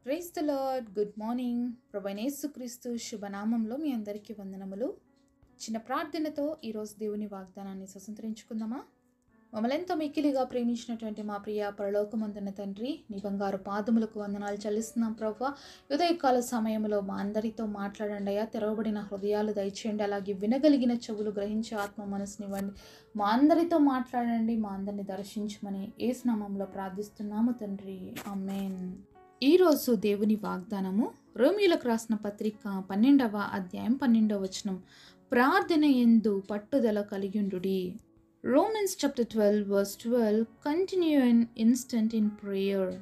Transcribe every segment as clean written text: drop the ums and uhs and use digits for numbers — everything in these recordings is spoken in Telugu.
Praise the lord. Good morning. ప్రభువైన యేసుక్రీస్తు శుభనామంలో మీ అందరికీ వందనములు. చిన్న ప్రార్థనతో ఈరోజు దేవుని వాగ్దానాన్ని స్వతంత్రించుకుందామా? మమ్మల్ని ఎంతో మిక్కిలిగా ప్రేమించినటువంటి మా ప్రియ పరలోకమందున్న తండ్రి, నీ బంగారు పాదములకు వందనాలు చెల్లిస్తున్నాం ప్రభువా. ఉదయకాల సమయంలో మా అందరితో మాట్లాడండి అయ్యా. తెరవబడిన హృదయాలు దయచేయండి, అలాగే వినగలిగిన చెవులు గ్రహించే ఆత్మ మనసునివ్వండి. మా అందరితో మాట్లాడండి, మా అందరిని దర్శించమని యేసు నామములో ప్రార్థిస్తున్నాము తండ్రి, ఆమేన్. ఈరోజు దేవుని వాగ్దానము రోమీయులకు రాసిన పత్రిక 12వ అధ్యాయం 12వ వచనం. ప్రార్థన యందు పట్టుదల కలిగిండుడి. Romans chapter 12 verse 12. Continue in instant in prayer.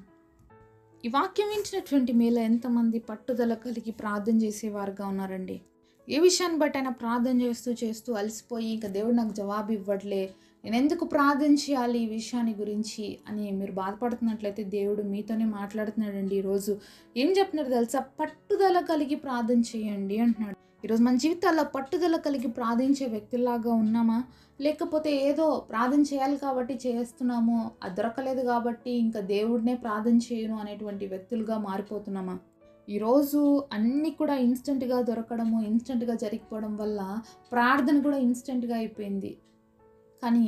ఈ వాక్యం వింటున్నటువంటి మీలో ఎంతమంది పట్టుదల కలిగి ప్రార్థన చేసేవారుగా ఉన్నారండి? ఏ విషయాన్ని బట్టి అయినా ప్రార్థన చేస్తూ అలసిపోయి ఇంకా దేవుడు నాకు జవాబు ఇవ్వట్లే, నేను ఎందుకు ప్రార్థన చేయాలి ఈ విషయాన్ని గురించి అని మీరు బాధపడుతున్నట్లయితే దేవుడు మీతోనే మాట్లాడుతున్నాడండి. ఈరోజు ఏం చెప్తున్నారు తెలుసా? పట్టుదల కలిగి ప్రార్థన చేయండి అంటున్నాడు. ఈరోజు మన జీవితాల్లో పట్టుదల కలిగి ప్రార్థించే వ్యక్తుల్లాగా ఉన్నామా? లేకపోతే ఏదో ప్రార్థన చేయాలి కాబట్టి చేస్తున్నాము, అది దొరకలేదు కాబట్టి ఇంకా దేవుడినే ప్రార్థన చేయను అనేటువంటి వ్యక్తులుగా మారిపోతున్నామా? ఈరోజు అన్నీ కూడా ఇన్స్టెంట్గా దొరకడము, ఇన్స్టెంట్గా జరిగిపోవడం వల్ల ప్రార్థన కూడా ఇన్స్టెంట్గా అయిపోయింది. కానీ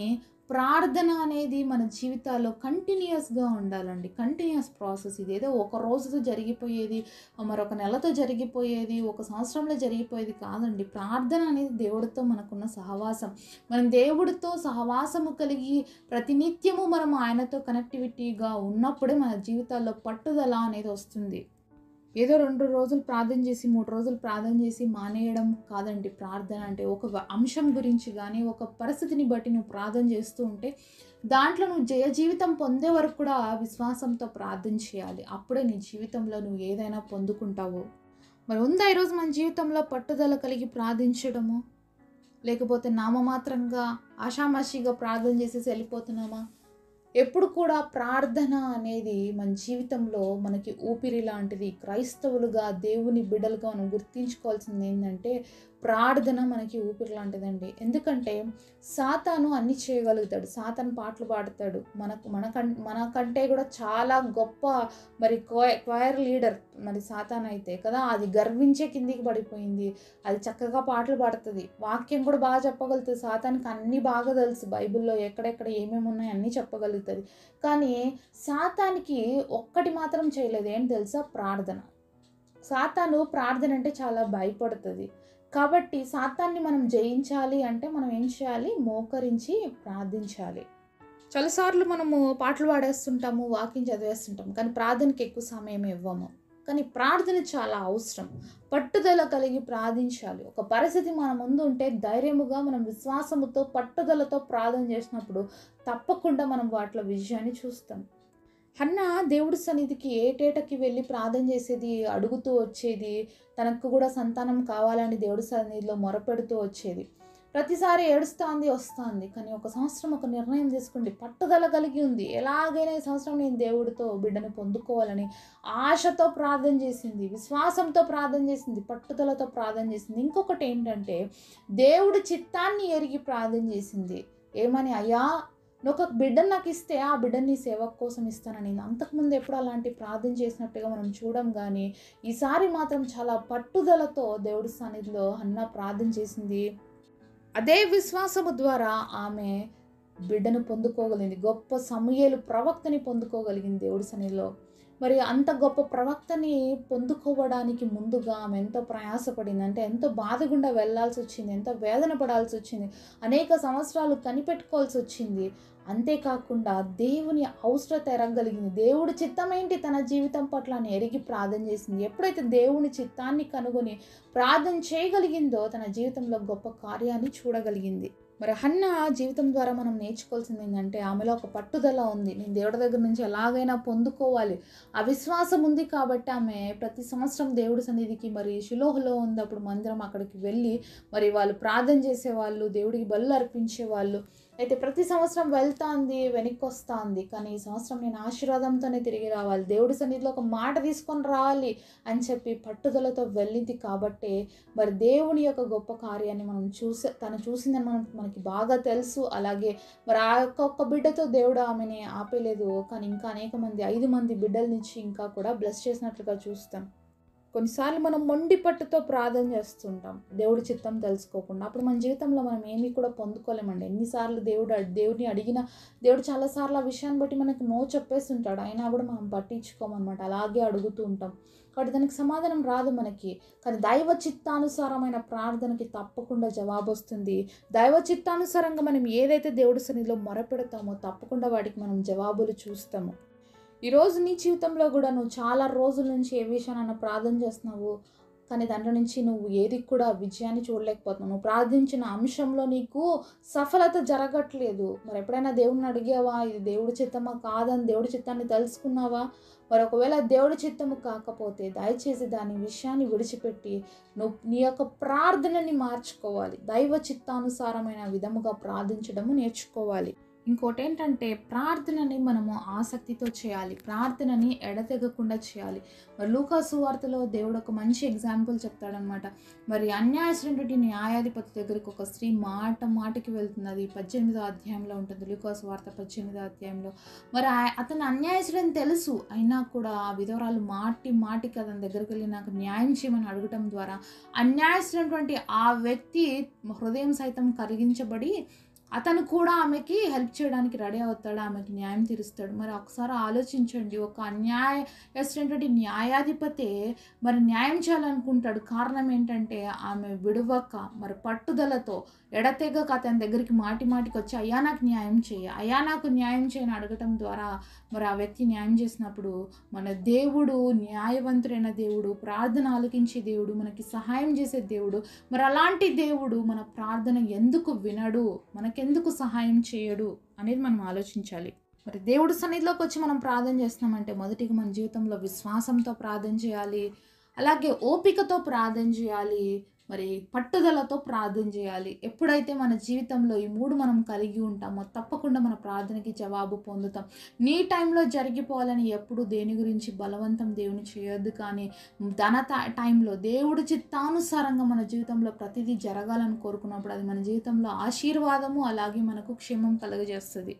ప్రార్థన అనేది మన జీవితాల్లో కంటిన్యూస్గా ఉండాలండి. Continuous process. ఇదేదో ఒక రోజుతో జరిగిపోయేది, మరొక నెలతో జరిగిపోయేది, ఒక సంవత్సరంలో జరిగిపోయేది కాదండి. ప్రార్థన అనేది దేవుడితో మనకున్న సహవాసం. మనం దేవుడితో సహవాసము కలిగి ప్రతినిత్యము మనం ఆయనతో కనెక్టివిటీగా ఉన్నప్పుడే మన జీవితాల్లో పట్టుదల అనేది వస్తుంది. ఏదో 2 రోజులు ప్రార్థన చేసి 3 రోజులు ప్రార్థన చేసి మానేయడం కాదండి. ప్రార్థన అంటే ఒక అంశం గురించి కానీ ఒక పరిస్థితిని బట్టి నువ్వు ప్రార్థన చేస్తూ ఉంటే దాంట్లో నువ్వు జయ జీవితం పొందే వరకు కూడా విశ్వాసంతో ప్రార్థన చేయాలి. అప్పుడే నీ జీవితంలో నువ్వు ఏదైనా పొందుకుంటావు. మరి ఉందా ఈరోజు మన జీవితంలో పట్టుదల కలిగి ప్రార్థించడము? లేకపోతే నామమాత్రంగా ఆషామాషిగా ప్రార్థన చేసేసి వెళ్ళిపోతున్నామా? ఎప్పుడు కూడా ప్రార్థన అనేది మన జీవితంలో మనకి ఊపిరి లాంటిది. క్రైస్తవులుగా దేవుని బిడ్డలుగా మనం గుర్తించుకోవాల్సింది ఏంటంటే ప్రార్థన మనకి ఊపిరి లాంటిదండి. ఎందుకంటే సాతాను అన్ని చేయగలుగుతాడు, సాతాను పాటలు పాడతాడు, మనకంటే కూడా చాలా గొప్ప మరి క్వైర్ లీడర్ మరి సాతాను అయితే కదా, అది గర్వించే కిందికి పడిపోయింది. అది చక్కగా పాటలు పాడుతుంది, వాక్యం కూడా బాగా చెప్పగలుగుతుంది. సాతానికి అన్నీ బాగా తెలుసు, బైబిల్లో ఎక్కడెక్కడ ఏమేమి ఉన్నాయో అన్నీ చెప్పగలుగుతుంది. కానీ సాతానికి ఒక్కటి మాత్రం చేయలేదు, ఏంటి తెలుసా? ప్రార్థన. సాతాను ప్రార్థన అంటే చాలా భయపడుతుంది. కాబట్టి సాతాన్ని మనం జయించాలి అంటే మనం ఏం చేయాలి? మోకరించి ప్రార్థించాలి. చాలాసార్లు మనము పాటలు పాడేస్తుంటాము, వాక్యం చదివేస్తుంటాము, కానీ ప్రార్థనకి ఎక్కువ సమయం ఇవ్వము. కానీ ప్రార్థన చాలా అవసరం. పట్టుదల కలిగి ప్రార్థించాలి. ఒక పరిస్థితి మన ముందు ఉంటే ధైర్యముగా మనం విశ్వాసముతో పట్టుదలతో ప్రార్థన చేసినప్పుడు తప్పకుండా మనం వాటిలో విజయాన్ని చూస్తాం. హన్నా దేవుడి సన్నిధికి ఏటేటకి వెళ్ళి ప్రార్థన చేసేది, అడుగుతూ వచ్చేది, తనకు కూడా సంతానం కావాలని దేవుడి సన్నిధిలో మొరపెడుతూ వచ్చేది. ప్రతిసారి ఏడుస్తుంది వస్తుంది. కానీ ఒక సంవత్సరం ఒక నిర్ణయం తీసుకుంది, పట్టుదల కలిగి ఉంది. ఎలాగైనా ఈ సంవత్సరం నేను దేవుడితో బిడ్డను పొందుకోవాలని ఆశతో ప్రార్థన చేసింది, విశ్వాసంతో ప్రార్థన చేసింది, పట్టుదలతో ప్రార్థన చేసింది. ఇంకొకటి ఏంటంటే దేవుడి చిత్తాన్ని ఎరిగి ప్రార్థన చేసింది. ఏమని? అయ్యా, నువ్వు ఒక బిడ్డను నాకు ఇస్తే ఆ బిడ్డని నీ సేవ కోసం ఇస్తానని. అంతకుముందు ఎప్పుడు అలాంటి ప్రార్థన చేసినట్టుగా మనం చూడం, కానీ ఈసారి మాత్రం చాలా పట్టుదలతో దేవుడి సన్నిధిలో హన్నా ప్రార్థన చేసింది. అదే విశ్వాసము ద్వారా ఆమె బిడ్డను పొందుకోగలిగింది. గొప్ప సమూయేలు ప్రవక్తని పొందుకోగలిగింది దేవుడి సన్నిధిలో. మరి అంత గొప్ప ప్రవక్తని పొందుకోవడానికి ముందుగా ఆమె ఎంతో ప్రయాసపడింది. అంటే ఎంతో బాధగుండా వెళ్ళాల్సి వచ్చింది, ఎంతో వేదన పడాల్సి వచ్చింది, అనేక సంవత్సరాలు కనిపెట్టుకోవాల్సి వచ్చింది. అంతేకాకుండా దేవుని అవసరత ఎరగగలిగింది. దేవుడి చిత్తం ఏంటి తన జీవితం పట్ల అని ఎరిగి ప్రార్థన చేసింది. ఎప్పుడైతే దేవుని చిత్తాన్ని కనుగొని ప్రార్థన చేయగలిగిందో తన జీవితంలో గొప్ప కార్యాన్ని చూడగలిగింది. మరి హన్నా జీవితం ద్వారా మనం నేర్చుకోవాల్సింది ఏంటంటే ఆమెలో ఒక పట్టుదల ఉంది. నేను దేవుడి దగ్గర నుంచి ఎలాగైనా పొందుకోవాలి, ఆ విశ్వాసం ఉంది. కాబట్టి ఆమె ప్రతి సంవత్సరం దేవుడి సన్నిధికి, మరి షిలోహులో ఉంది అప్పుడు మందిరం, అక్కడికి వెళ్ళి మరి వాళ్ళు ప్రార్థన చేసేవాళ్ళు, దేవుడికి బలులు అర్పించేవాళ్ళు. అయితే ప్రతి సంవత్సరం వెళ్తాంది, వెనక్కి వస్తుంది. కానీ ఈ సంవత్సరం నేను ఆశీర్వాదంతోనే తిరిగి రావాలి, దేవుడి సన్నిధిలో ఒక మాట తీసుకొని రావాలి అని చెప్పి పట్టుదలతో వెళ్ళింది కాబట్టే మరి దేవుని యొక్క గొప్ప కార్యాన్ని మనం తను చూసిందని మనకి బాగా తెలుసు. అలాగే మరి ఆ యొక్క ఒక్క బిడ్డతో దేవుడు ఆమెని ఆపేలేదు, కానీ ఇంకా అనేక మంది 5 మంది బిడ్డల నుంచి ఇంకా కూడా బ్లెస్ చేసినట్లుగా చూస్తాం. కొన్నిసార్లు మనం మొండి పట్టుతో ప్రార్థన చేస్తుంటాం దేవుడి చిత్తం తెలుసుకోకుండా. అప్పుడు మన జీవితంలో మనం ఏమీ కూడా పొందుకోలేమండి. ఎన్నిసార్లు దేవుడిని అడిగినా దేవుడు చాలాసార్లు ఆ విషయాన్ని బట్టి మనకు నో చెప్పేస్తుంటాడు, అయినా కూడా మనం పట్టించుకోమన్నమాట, అలాగే అడుగుతూ ఉంటాం. కాబట్టి దానికి సమాధానం రాదు మనకి. కానీ దైవ చిత్తానుసారమైన ప్రార్థనకి తప్పకుండా జవాబు వస్తుంది. దైవ చిత్తానుసారంగా మనం ఏదైతే దేవుడి సన్నిధిలో మొరపెడతామో తప్పకుండా వాటికి మనం జవాబులు చూస్తాము. ఈరోజు నీ జీవితంలో కూడా నువ్వు చాలా రోజుల నుంచి ఏ విషయాన్ని ప్రార్థన చేస్తున్నావు, కానీ దాంట్లో నుంచి నువ్వు ఏది కూడా విజయాన్ని చూడలేకపోతున్నావు. నువ్వు ప్రార్థించిన అంశంలో నీకు సఫలత జరగట్లేదు. మరి ఎప్పుడైనా దేవుడిని అడిగావా, ఇది దేవుడి చిత్తమా కాదని దేవుడి చిత్తాన్ని తెలుసుకున్నావా? మరి ఒకవేళ దేవుడి చిత్తము కాకపోతే దయచేసి దాని విషయాన్ని విడిచిపెట్టి నువ్వు నీ యొక్క ప్రార్థనని మార్చుకోవాలి. దైవ చిత్తానుసారమైన విధముగా ప్రార్థించడము నేర్చుకోవాలి. ఇంకోటి ఏంటంటే ప్రార్థనని మనము ఆసక్తితో చేయాలి, ప్రార్థనని ఎడతెగకుండా చేయాలి. మరి లూకా సువార్తలో దేవుడు ఒక మంచి ఎగ్జాంపుల్ చెప్తాడనమాట. మరి అన్యాయస్తుడైనటువంటి న్యాయాధిపతి దగ్గరికి ఒక స్త్రీ మాటికి వెళ్తుంది. అది 18వ అధ్యాయంలో ఉంటుంది, లూకా సువార్త 18వ అధ్యాయంలో. మరి అతను అన్యాయస్తుడని తెలుసు, అయినా కూడా ఆ విధవరాలు మాటికి అతని దగ్గరికి వెళ్ళి నాకు న్యాయం చేయమని అడగటం ద్వారా అన్యాయస్తుడైనటువంటి ఆ వ్యక్తి హృదయం సైతం కరిగించబడి అతను కూడా ఆమెకి హెల్ప్ చేయడానికి రెడీ అవుతాడు, ఆమెకి న్యాయం తీరుస్తాడు. మరి ఒకసారి ఆలోచించండి, ఒక అన్యాయస్తుడైనటువంటి న్యాయాధిపతే మరి న్యాయం చేయాలనుకుంటాడు. కారణం ఏంటంటే ఆమె విడువక మరి పట్టుదలతో ఎడతెగక అతని దగ్గరికి మాటికి వచ్చి అయ్యా నాకు న్యాయం చేయని అడగటం ద్వారా మరి ఆ వ్యక్తి న్యాయం చేసినప్పుడు మన దేవుడు న్యాయవంతుడైన దేవుడు, ప్రార్థన ఆలకించే దేవుడు, మనకి సహాయం చేసే దేవుడు. మరి అలాంటి దేవుడు మన ప్రార్థన ఎందుకు వినడు, మనకెందుకు సహాయం చేయడు అనేది మనం ఆలోచించాలి. మరి దేవుడి సన్నిధిలోకి వచ్చి మనం ప్రార్థన చేస్తున్నామంటే మొదటిగా మన జీవితంలో విశ్వాసంతో ప్రార్థన చేయాలి, అలాగే ఓపికతో ప్రార్థన చేయాలి, మరి పట్టుదలతో ప్రార్థన చేయాలి. ఎప్పుడైతే మన జీవితంలో ఈ 3 మనం కలిగి ఉంటామో తప్పకుండా మన ప్రార్థనకి జవాబు పొందుతాం. నీ టైంలో జరిగిపోవాలని ఎప్పుడు దేని గురించి బలవంతం దేవుని చేయొద్దు. కానీ టైంలో దేవుడి చిత్తానుసారంగా మన జీవితంలో ప్రతిదీ జరగాలని కోరుకున్నప్పుడు అది మన జీవితంలో ఆశీర్వాదము, అలాగే మనకు క్షేమం కలుగజేస్తుంది.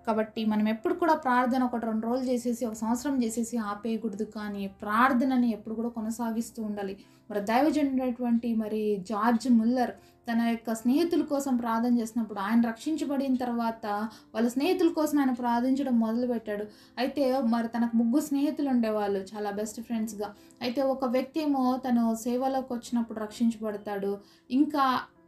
కాబట్టి మనం ఎప్పుడు కూడా ప్రార్థన 1-2 రోజులు చేసేసి, 1 సంవత్సరం చేసేసి ఆపేయకూడదు. కానీ ప్రార్థనని ఎప్పుడు కూడా కొనసాగిస్తూ ఉండాలి. మరి దైవజనుడైనటువంటి మరి జార్జ్ ముల్లర్ తన యొక్క స్నేహితుల కోసం ప్రార్థన చేసినప్పుడు ఆయన రక్షించబడిన తర్వాత వాళ్ళ స్నేహితుల కోసం ఆయన ప్రార్థించడం మొదలుపెట్టాడు. అయితే మరి తనకు 3 స్నేహితులు ఉండేవాళ్ళు, చాలా బెస్ట్ ఫ్రెండ్స్గా. అయితే ఒక వ్యక్తి ఏమో తను సేవలోకి వచ్చినప్పుడు రక్షించబడతాడు.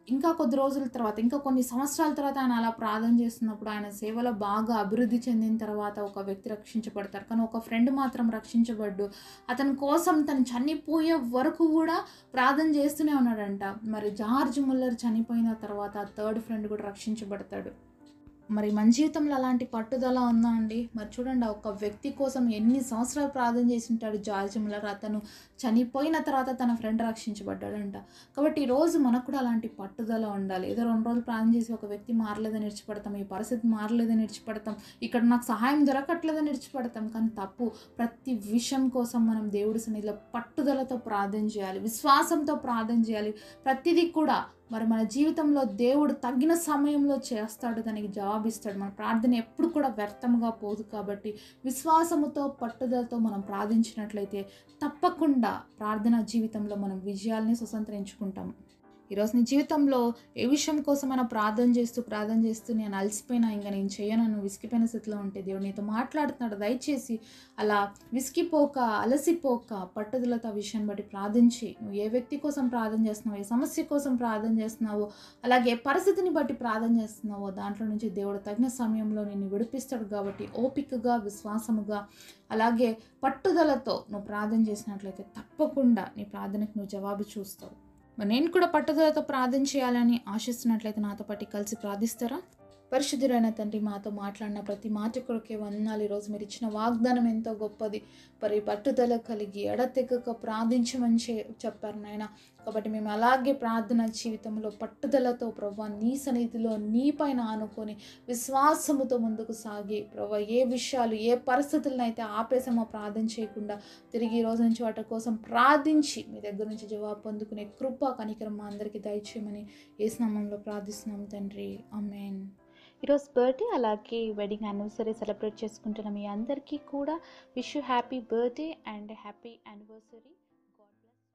ఇంకా కొద్ది రోజుల తర్వాత, ఇంకా కొన్ని సంవత్సరాల తర్వాత ఆయన అలా ప్రార్థన చేస్తున్నప్పుడు ఆయన సేవలో బాగా అభివృద్ధి చెందిన తర్వాత ఒక వ్యక్తి రక్షించబడతారు. కానీ ఒక ఫ్రెండ్ మాత్రం రక్షించబడ్డు. అతని కోసం తను చనిపోయే వరకు కూడా ప్రార్థన చేస్తూనే ఉన్నాడంట. మరి జార్జ్ ముల్లర్ చనిపోయిన తర్వాత 3rd ఫ్రెండ్ కూడా రక్షించబడతాడు. మరి మన జీవితంలో అలాంటి పట్టుదల ఉందా అండి? మరి చూడండి, ఒక వ్యక్తి కోసం ఎన్ని సంవత్సరాలు ప్రార్థన చేసి ఉంటాడు జార్జ్ ముల్లర్. అతను చనిపోయిన తర్వాత తన ఫ్రెండ్ రక్షించబడ్డాడంట. కాబట్టి ఈరోజు మనకు కూడా అలాంటి పట్టుదల ఉండాలి. ఏదో 2 రోజులు ప్రార్థన చేసి ఒక వ్యక్తి మారలేదని విడిచిపెడతాం, ఈ పరిస్థితి మారలేదని విడిచిపెడతాం, ఇక్కడ నాకు సహాయం దొరకట్లేదని విడిచిపెడతాం. కానీ తప్పు. ప్రతి విషయం కోసం మనం దేవుడి సన్నిధిలో పట్టుదలతో ప్రార్థన చేయాలి, విశ్వాసంతో ప్రార్థన చేయాలి. ప్రతిదీ కూడా మరి మన జీవితంలో దేవుడు తగిన సమయంలో చేస్తాడు, దానికి జవాబిస్తాడు. మన ప్రార్థన ఎప్పుడు కూడా వ్యర్థంగా పోదు. కాబట్టి విశ్వాసముతో పట్టుదలతో మనం ప్రార్థించినట్లయితే తప్పకుండా ప్రార్థనా జీవితంలో మనం విజయాల్ని స్వతంత్రించుకుంటాం. ఈరోజు నీ జీవితంలో ఏ విషయం కోసమైనా ప్రార్థన చేస్తూ నేను అలసిపోయినా, ఇంకా నేను చేయను విసిగిపోయిన స్థితిలో ఉంటే దేవుడు నీతో మాట్లాడుతున్నాడు. దయచేసి అలా విసిగిపోక, అలసిపోక పట్టుదలతో ఆ విషయాన్ని బట్టి ప్రార్థించి, నువ్వు ఏ వ్యక్తి కోసం ప్రార్థన చేస్తున్నావో, ఏ సమస్య కోసం ప్రార్థన చేస్తున్నావో, అలాగే పరిస్థితిని బట్టి ప్రార్థన చేస్తున్నావో దాంట్లో నుంచి దేవుడు తగిన సమయంలో నిన్ను విడిపిస్తాడు. కాబట్టి ఓపికగా, విశ్వాసముగా, అలాగే పట్టుదలతో నువ్వు ప్రార్థన చేసినట్లయితే తప్పకుండా నీ ప్రార్థనకు నువ్వు జవాబు చూస్తావు. మరి నేను కూడా పట్టుదలతో ప్రార్థన చేయాలని ఆశిస్తున్నట్లయితే నాతో పాటు కలిసి ప్రార్థిస్తారా? పరిశుద్ధుడైన తండ్రి, మాతో మాట్లాడిన ప్రతి మాట కొరకే వందనాలు. ఈరోజు మీరు ఇచ్చిన వాగ్దానం ఎంతో గొప్పది. మరి పట్టుదల కలిగి ఎడతెగక ప్రార్థించమని చెప్పారు నాయన. కాబట్టి మేము అలాగే ప్రార్థన జీవితంలో పట్టుదలతో ప్రభా నీ సన్నిధిలో నీ పైన ఆనుకొని విశ్వాసముతో ముందుకు సాగి ప్రభా ఏ విషయాలు ఏ పరిస్థితులను అయితే ఆపేసామో ప్రార్థన చేయకుండా తిరిగి ఈ రోజు నుంచి వాటి కోసం ప్రార్థించి మీ దగ్గర నుంచి జవాబు పొందుకునే కృప కనికరం మా అందరికీ దయచేయమని యేసు నామములో ప్రార్థిస్తున్నాం తండ్రి. ఆమేన్. ఈరోజు బర్త్డే అలాగే వెడ్డింగ్ యానివర్సరీ సెలబ్రేట్ చేసుకుంటున్న మీ అందరికీ కూడా wish you happy birthday and happy anniversary. God bless.